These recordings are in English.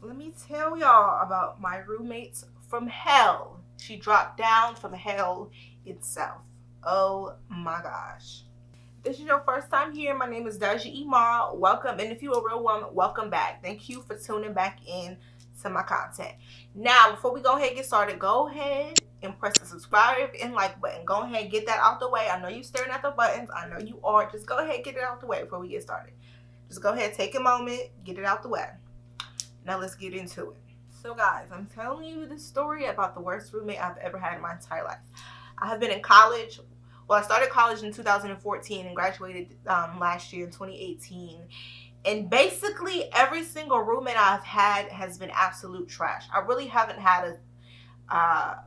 let me tell y'all about my roommates from hell. She dropped down from hell itself. Oh my gosh. This is your first time here. My name is Daja Imar. Welcome, and if you're a real woman, welcome back. Thank you for tuning back in to my content. Now, before we go ahead and get started, go ahead and press the subscribe and like button. Go ahead and get that out the way. I know you're staring at the buttons. I know you are. Just go ahead and get it out the way before we get started. Just go ahead, take a moment, get it out the way. Now let's get into it. So guys, I'm telling you the story about the worst roommate I've ever had in my entire life. I have been in college. Well, I started college in 2014 and graduated last year in 2018. And basically every single roommate I've had has been absolute trash. I really haven't had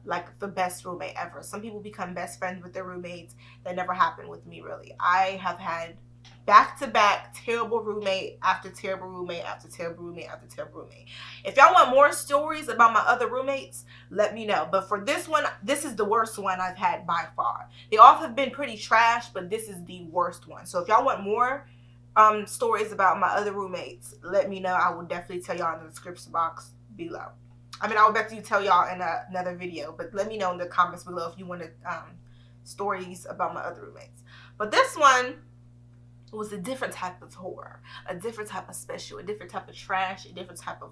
like the best roommate ever. Some people become best friends with their roommates. That never happened with me, really. I have had back-to-back terrible roommate after terrible roommate after terrible roommate after terrible roommate. If y'all want more stories about my other roommates, let me know. But for this one, this is the worst one I've had by far. They all have been pretty trash, but this is the worst one. So if y'all want more stories about my other roommates, let me know. I will definitely tell y'all in the description box below. I mean, I will definitely tell y'all in another video, but let me know in the comments below if you wanted stories about my other roommates. But this one was a different type of horror, a different type of special, a different type of trash, a different type of,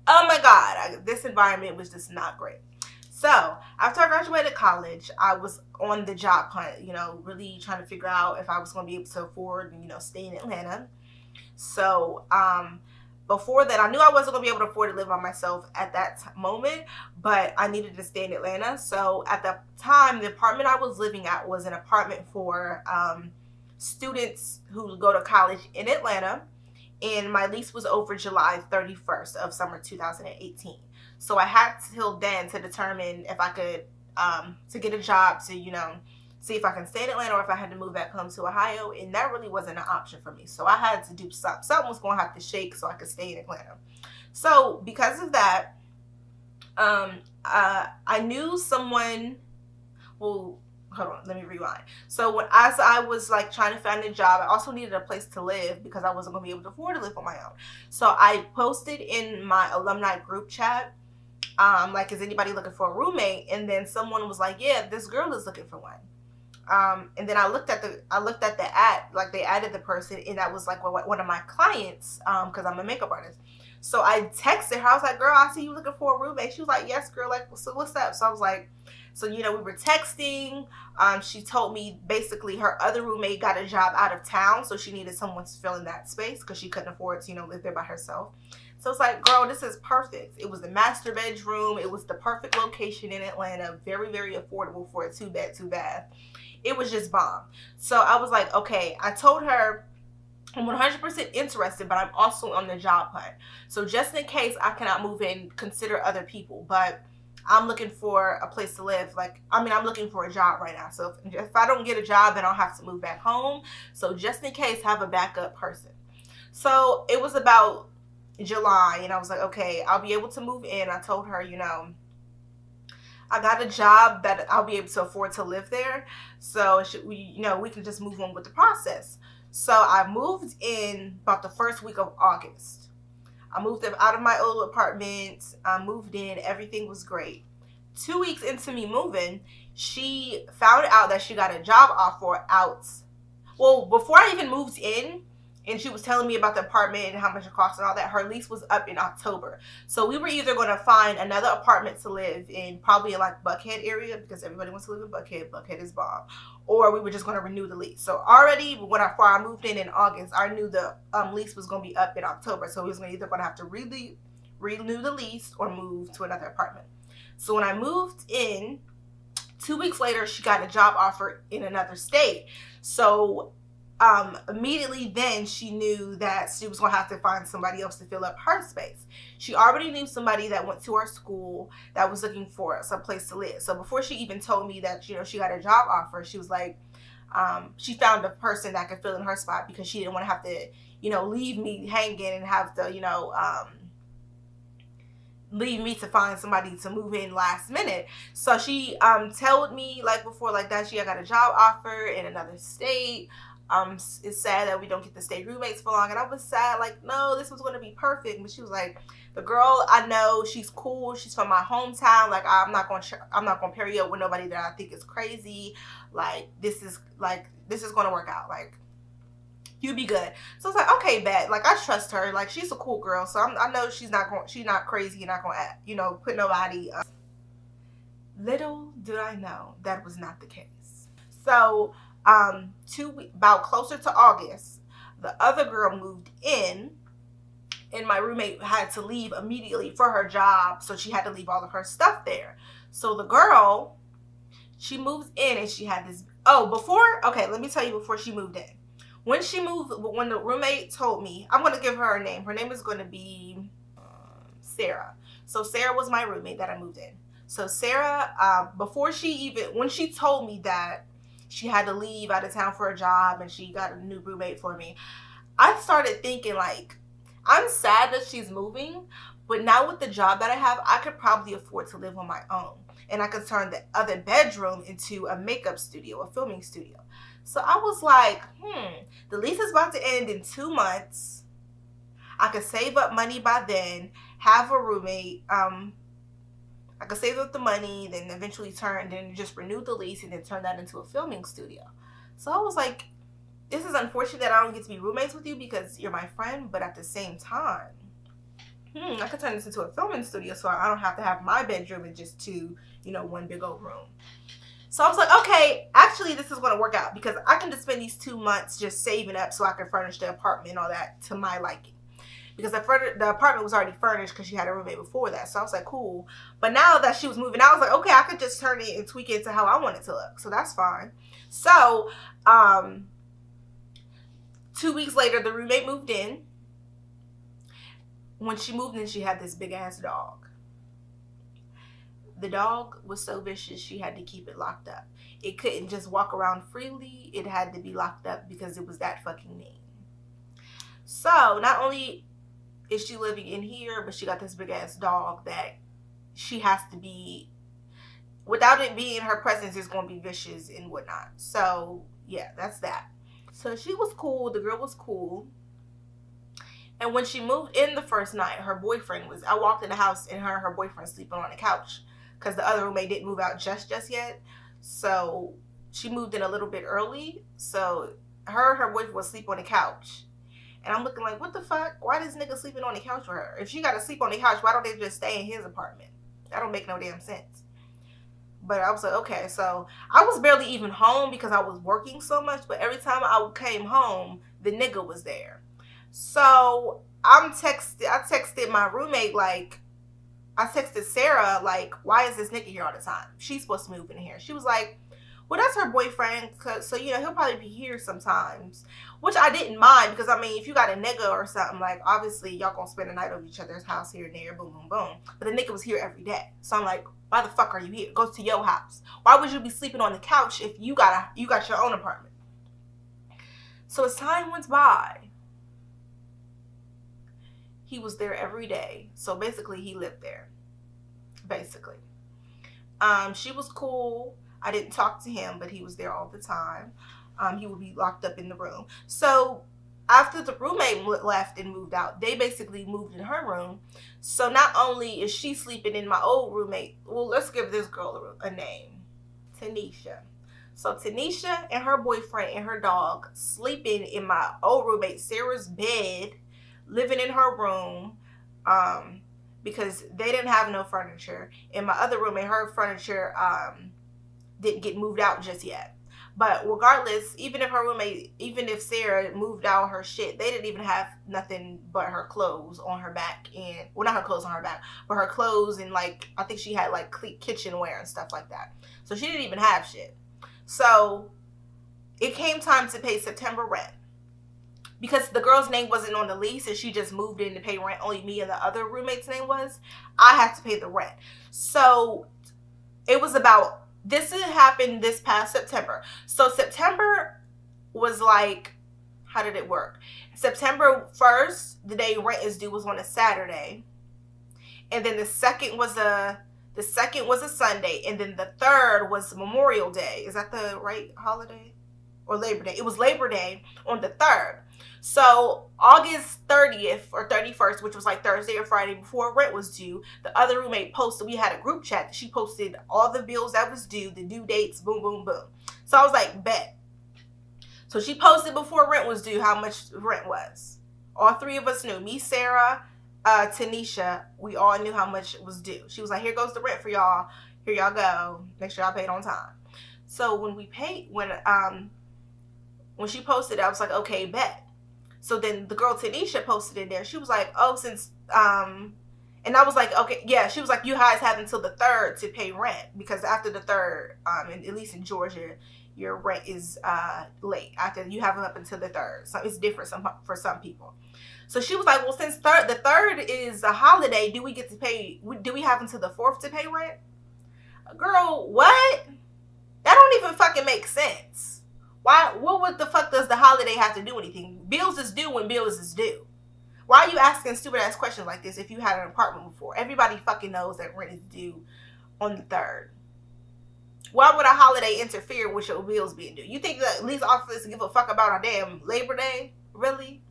oh my God, this environment was just not great. So after I graduated college, I was on the job hunt, you know, really trying to figure out if I was going to be able to afford, you know, stay in Atlanta. So before that, I knew I wasn't going to be able to afford to live by myself at that moment, but I needed to stay in Atlanta. So at the time, the apartment I was living at was an apartment for students who go to college in Atlanta, and my lease was over July 31st of summer 2018. So I had till then to determine if I could to get a job to, you know, see if I can stay in Atlanta or if I had to move back home to Ohio, and that really wasn't an option for me. So I had to do something. Something was going to have to shake so I could stay in Atlanta. So because of that, I knew someone. Well, hold on, let me rewind. So as I was like trying to find a job, I also needed a place to live because I wasn't going to be able to afford to live on my own. So I posted in my alumni group chat, like, is anybody looking for a roommate? And then someone was like, yeah, this girl is looking for one. And then I looked at the ad, like they added the person, and that was like one of my clients, because I'm a makeup artist. So I texted her. I was like, girl, I see you looking for a roommate. She was like, yes, girl. Like, so what's up? So I was like, so, you know, we were texting. She told me basically her other roommate got a job out of town, so she needed someone to fill in that space because she couldn't afford to, you know, live there by herself. So it's like, girl, this is perfect. It was the master bedroom. It was the perfect location in Atlanta. Very, very affordable for a 2-bed, 2-bath. It was just bomb. So I was like, okay. I told her I'm 100% interested, but I'm also on the job hunt. So just in case I cannot move in, consider other people. But I'm looking for a place to live. Like, I mean, I'm looking for a job right now. So if I don't get a job, then I'll have to move back home. So just in case, have a backup person. So it was about July, and I was like, okay, I'll be able to move in. I told her, you know, I got a job that I'll be able to afford to live there. So we can just move on with the process. So I moved in about the first week of August. I moved out of my old apartment. I moved in. Everything was great. 2 weeks into me moving, she found out that she got a job offer out. Well, before I even moved in, and she was telling me about the apartment and how much it cost and all that, her lease was up in October. So we were either going to find another apartment to live in, probably in like Buckhead area, because everybody wants to live in Buckhead. Buckhead is bomb. Or we were just going to renew the lease. So already before I moved in August, I knew the lease was going to be up in October. So we was either going to have to renew the lease or move to another apartment. So when I moved in, 2 weeks later, she got a job offer in another state. So immediately then she knew that she was going to have to find somebody else to fill up her space. She already knew somebody that went to our school that was looking for some place to live. So before she even told me that, you know, she got a job offer, she was like, she found a person that could fill in her spot because she didn't want to have to, you know, leave me hanging and have to, you know, leave me to find somebody to move in last minute. So she told me like before, like that she got a job offer in another state. It's sad that we don't get to stay roommates for long. And I was sad, like, no, this was going to be perfect. But she was like, the girl, I know, she's cool. She's from my hometown. Like, I'm not going to pair you up with nobody that I think is crazy. Like, this is going to work out. Like, you be good. So it's like, okay, bet. Like, I trust her. Like, she's a cool girl. So I know she's not crazy and not going to, put nobody. Little did I know that was not the case. So, about closer to August, the other girl moved in, and my roommate had to leave immediately for her job, so she had to leave all of her stuff there. So the girl, she moves in, and she had this. Let me tell you before she moved in. When the roommate told me, I'm going to give her a name. Her name is going to be Sarah. So Sarah was my roommate that I moved in. So Sarah, when she told me that she had to leave out of town for a job and she got a new roommate for me, I started thinking, like, I'm sad that she's moving, but now with the job that I have, I could probably afford to live on my own. And I could turn the other bedroom into a makeup studio, a filming studio. So I was like, the lease is about to end in 2 months. I could save up money by then, have a roommate. I could save up the money, then eventually just renew the lease and then turn that into a filming studio. So I was like, this is unfortunate that I don't get to be roommates with you because you're my friend, but at the same time, I could turn this into a filming studio so I don't have to have my bedroom and just one big old room. So I was like, okay, actually this is going to work out because I can just spend these 2 months just saving up so I can furnish the apartment and all that to my liking. Because the apartment was already furnished because she had a roommate before that. So I was like, cool. But now that she was moving out, I was like, okay, I could just turn it and tweak it to how I want it to look. So that's fine. So 2 weeks later, the roommate moved in. When she moved in, she had this big ass dog. The dog was so vicious, she had to keep it locked up. It couldn't just walk around freely. It had to be locked up because it was that fucking mean. So not only is she living in here, but she got this big ass dog that she has to be, without it being her presence, it's going to be vicious and whatnot. So yeah, that's that. So she was cool. The girl was cool. And when she moved in the first night, I walked in the house and her boyfriend sleeping on the couch because the other roommate didn't move out just yet. So she moved in a little bit early. So her boyfriend was sleeping on the couch. And I'm looking like, what the fuck? Why this nigga sleeping on the couch with her? If she got to sleep on the couch, why don't they just stay in his apartment? That don't make no damn sense. But I was like, okay. So I was barely even home because I was working so much. But every time I came home, the nigga was there. So I texted my roommate, like, I texted Sarah, like, why is this nigga here all the time? She's supposed to move in here. She was like, well, that's her boyfriend, so, he'll probably be here sometimes. Which I didn't mind, because, I mean, if you got a nigga or something, like, obviously, y'all gonna spend the night over each other's house here and there, boom, boom, boom. But the nigga was here every day. So I'm like, why the fuck are you here? Go to your house. Why would you be sleeping on the couch if you got your own apartment? So as time went by, he was there every day. So basically, he lived there. Basically. She was cool. I didn't talk to him, but he was there all the time. He would be locked up in the room. So after the roommate left and moved out, they basically moved in her room. So not only is she sleeping in my old roommate, well, let's give this girl a name. Tanisha. So Tanisha and her boyfriend and her dog sleeping in my old roommate Sarah's bed, living in her room, because they didn't have no furniture. And my other roommate, her furniture didn't get moved out just yet. But regardless, even if Sarah moved out her shit, they didn't even have nothing but her clothes on her back. And, well, not her clothes on her back, but her clothes and, like, I think she had, like, kitchenware and stuff like that. So she didn't even have shit. So it came time to pay September rent. Because the girl's name wasn't on the lease and she just moved in to pay rent, only me and the other roommate's name was, I had to pay the rent. So it was about, this had happened this past September. So September was like, how did it work? September 1st, the day rent is due, was on a Saturday. And then the second was a Sunday. And then the third was Memorial Day. Is that the right holiday? or Labor Day. It was Labor Day on the 3rd. So August 30th or 31st, which was like Thursday or Friday before rent was due, the other roommate posted, we had a group chat. She posted all the bills that was due, the due dates, boom, boom, boom. So I was like, bet. So she posted before rent was due how much rent was. All three of us knew. Me, Sarah, Tanisha, we all knew how much it was due. She was like, here goes the rent for y'all. Here y'all go. Make sure y'all pay it on time. So when we paid, when she posted, I was like, okay, bet. So then the girl Tanisha posted in there. She was like, oh, since and I was like, okay, yeah. She was like, you guys have until the 3rd to pay rent, because after the 3rd, and at least in Georgia, your rent is late. After you have up until the 3rd, so it's different for some people. So she was like, well, since the 3rd is a holiday, do we get to pay? Do we have until the 4th to pay rent? Girl, what? That don't even fucking make sense. Why? What the fuck does the holiday have to do anything? Bills is due when bills is due. Why are you asking stupid ass questions like this if you had an apartment before? Everybody fucking knows that rent is due on the 3rd. Why would a holiday interfere with your bills being due? You think that lease officers give a fuck about a damn Labor Day? Really?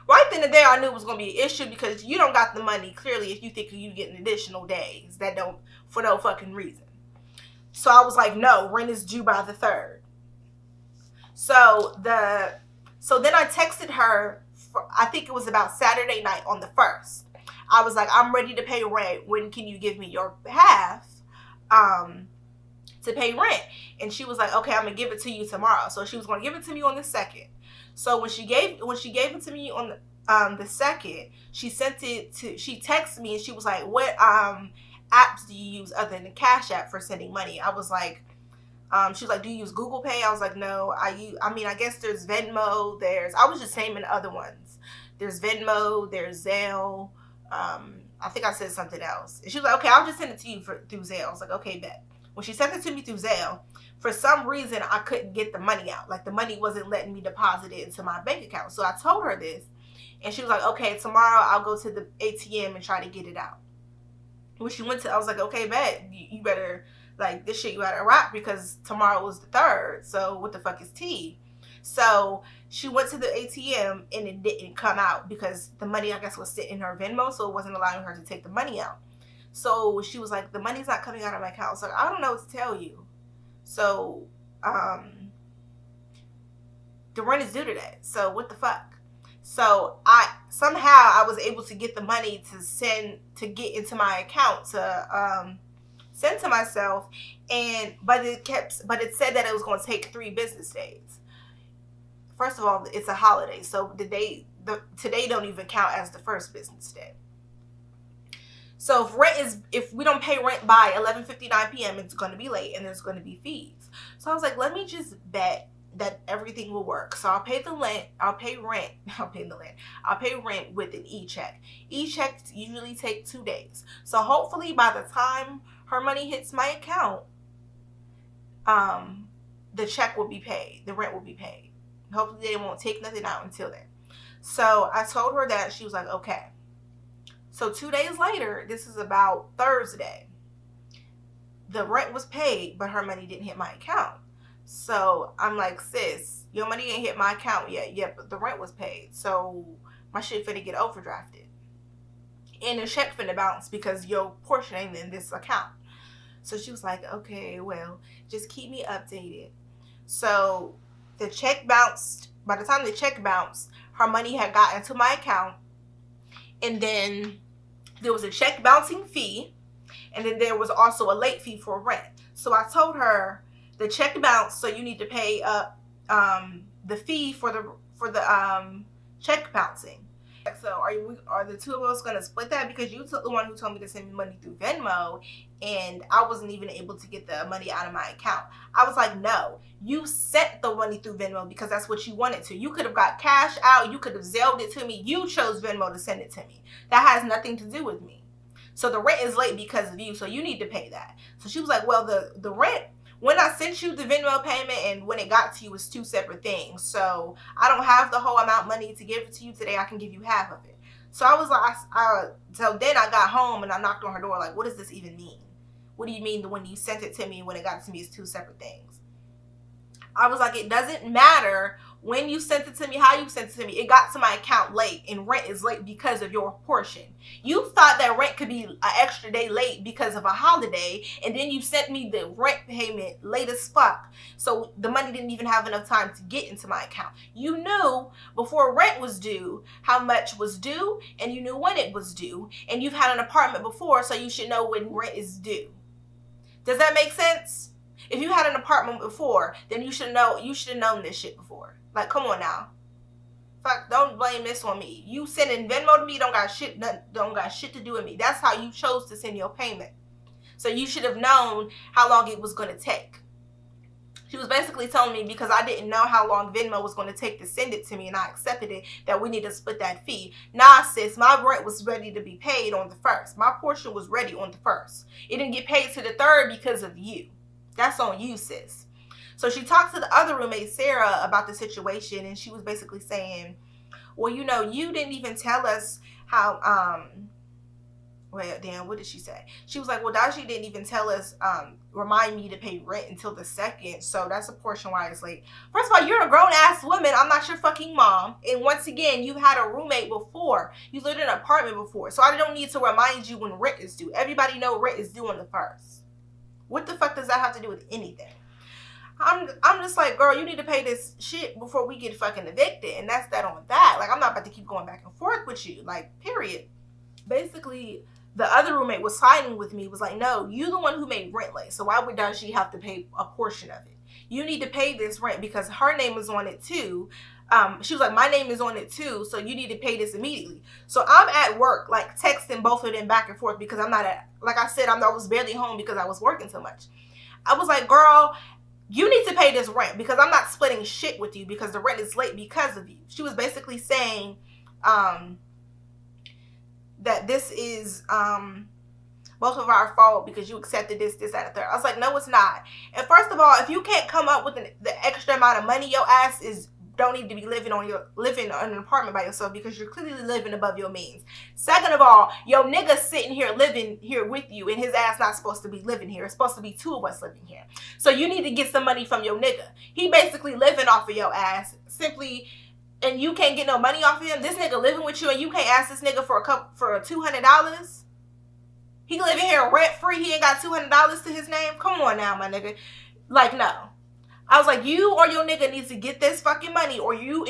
Right then and there, I knew it was going to be an issue, because you don't got the money, clearly, if you think you getting additional days that don't, for no fucking reason. So I was like, no, rent is due by the 3rd. So then I texted her, I think it was about Saturday night on the 1st. I was like, I'm ready to pay rent. When can you give me your half to pay rent? And she was like, okay, I'm going to give it to you tomorrow. So she was going to give it to me on the 2nd. So when she gave it to me on the 2nd, she texted me and she was like, what apps do you use other than Cash App for sending money? I was like, she was like, do you use Google Pay? I was like, no, I guess there's Venmo, I was just naming other ones. There's Venmo, there's Zelle, I think I said something else. And she was like, okay, I'll just send it to you through Zelle. I was like, okay, bet. When she sent it to me through Zelle, for some reason, I couldn't get the money out. Like, the money wasn't letting me deposit it into my bank account. So I told her this, and she was like, okay, tomorrow I'll go to the ATM and try to get it out. When she went to, I was like, okay, bet, you better, like, this shit you gotta rock, because tomorrow was the 3rd, so what the fuck is tea? So she went to the ATM, and it didn't come out, because the money, I guess, was sitting in her Venmo, so it wasn't allowing her to take the money out. So she was like, the money's not coming out of my account. So I don't know what to tell you. So the rent is due today. So what the fuck? So I was able to get the money to get into my account to send to myself, but it said that it was going to take 3 business days. First of all, it's a holiday, so today don't even count as the first business day. So if we don't pay rent by 11:59 p.m., it's going to be late and there's going to be fees. So I was like, let me just bet that everything will work. So I'll pay rent with an e-check. E-checks usually take 2 days. So hopefully by the time her money hits my account, the check will be paid. The rent will be paid. Hopefully they won't take nothing out until then. So I told her that. She was like, okay. So 2 days later, this is about Thursday, the rent was paid, but her money didn't hit my account. So I'm like, sis, your money ain't hit my account yet. Yeah, but the rent was paid. So my shit finna get overdrafted. And the check finna bounce because your portion ain't in this account. So she was like, okay, well, just keep me updated. So the check bounced. By the time the check bounced, her money had gotten to my account. And then there was a check bouncing fee, and then there was also a late fee for rent. So I told her the check bounced, so you need to pay up the fee for the check bouncing. So are the two of us gonna split that? Because you took the one who told me to send me money through Venmo, and I wasn't even able to get the money out of my account. I was like, no, you sent the money through Venmo because that's what you wanted to. You could have got cash out. You could have Zelled it to me. You chose Venmo to send it to me. That has nothing to do with me. So the rent is late because of you. So you need to pay that. So she was like, well, the rent, when I sent you the Venmo payment and when it got to you, was 2 separate things. So I don't have the whole amount of money to give it to you today. I can give you half of it. So I was like, so then I got home and I knocked on her door like, what does this even mean? What do you mean when you sent it to me and when it got to me is 2 separate things? I was like, it doesn't matter when you sent it to me, how you sent it to me. It got to my account late, and rent is late because of your portion. You thought that rent could be an extra day late because of a holiday, and then you sent me the rent payment late as fuck. So the money didn't even have enough time to get into my account. You knew before rent was due how much was due, and you knew when it was due, and you've had an apartment before, so you should know when rent is due. Does that make sense? If you had an apartment before, then you should know. You should have known this shit before. Like, come on now. Fuck, don't blame this on me. You sending Venmo to me don't got shit to do with me. That's how you chose to send your payment. So you should have known how long it was going to take. She was basically telling me because I didn't know how long Venmo was going to take to send it to me and I accepted it, that we need to split that fee. Nah, sis, my rent was ready to be paid on the 1st. My portion was ready on the 1st. It didn't get paid to the 3rd because of you. That's on you, sis. So she talked to the other roommate, Sarah, about the situation, and she was basically saying, well, you know, you didn't even tell us how, well, damn, what did she say? She was like, well, Dashi didn't even tell us, remind me to pay rent until the 2nd, so that's a portion why it's late. First of all, you're a grown-ass woman. I'm not your fucking mom. And once again, you had a roommate before. You lived in an apartment before, so I don't need to remind you when rent is due. Everybody know rent is due on the 1st. What the fuck does that have to do with anything? I'm just like, girl, you need to pay this shit before we get fucking evicted. And that's that on that. Like, I'm not about to keep going back and forth with you. Like, period. Basically, the other roommate was siding with me, was like, no, you the one who made rent late. So why would she have to pay a portion of it? You need to pay this rent because her name is on it too. She was like, my name is on it too, so you need to pay this immediately. So I'm at work, like, texting both of them back and forth because I'm not at, like I said, I was barely home because I was working so much. I was like, girl, you need to pay this rent because I'm not splitting shit with you because the rent is late because of you. She was basically saying that this is both of our fault because you accepted this, that, and the third. I was like, no, it's not. And first of all, if you can't come up with the extra amount of money, your ass don't need to be living in an apartment by yourself because you're clearly living above your means. Second of all, your nigga sitting here living here with you and his ass not supposed to be living here. It's supposed to be 2 of us living here. So you need to get some money from your nigga. He basically living off of your ass simply, and you can't get no money off of him. This nigga living with you and you can't ask this nigga for $200. He living here rent free. He ain't got $200 to his name. Come on now, my nigga. Like, no. I was like, you or your nigga needs to get this fucking money, or you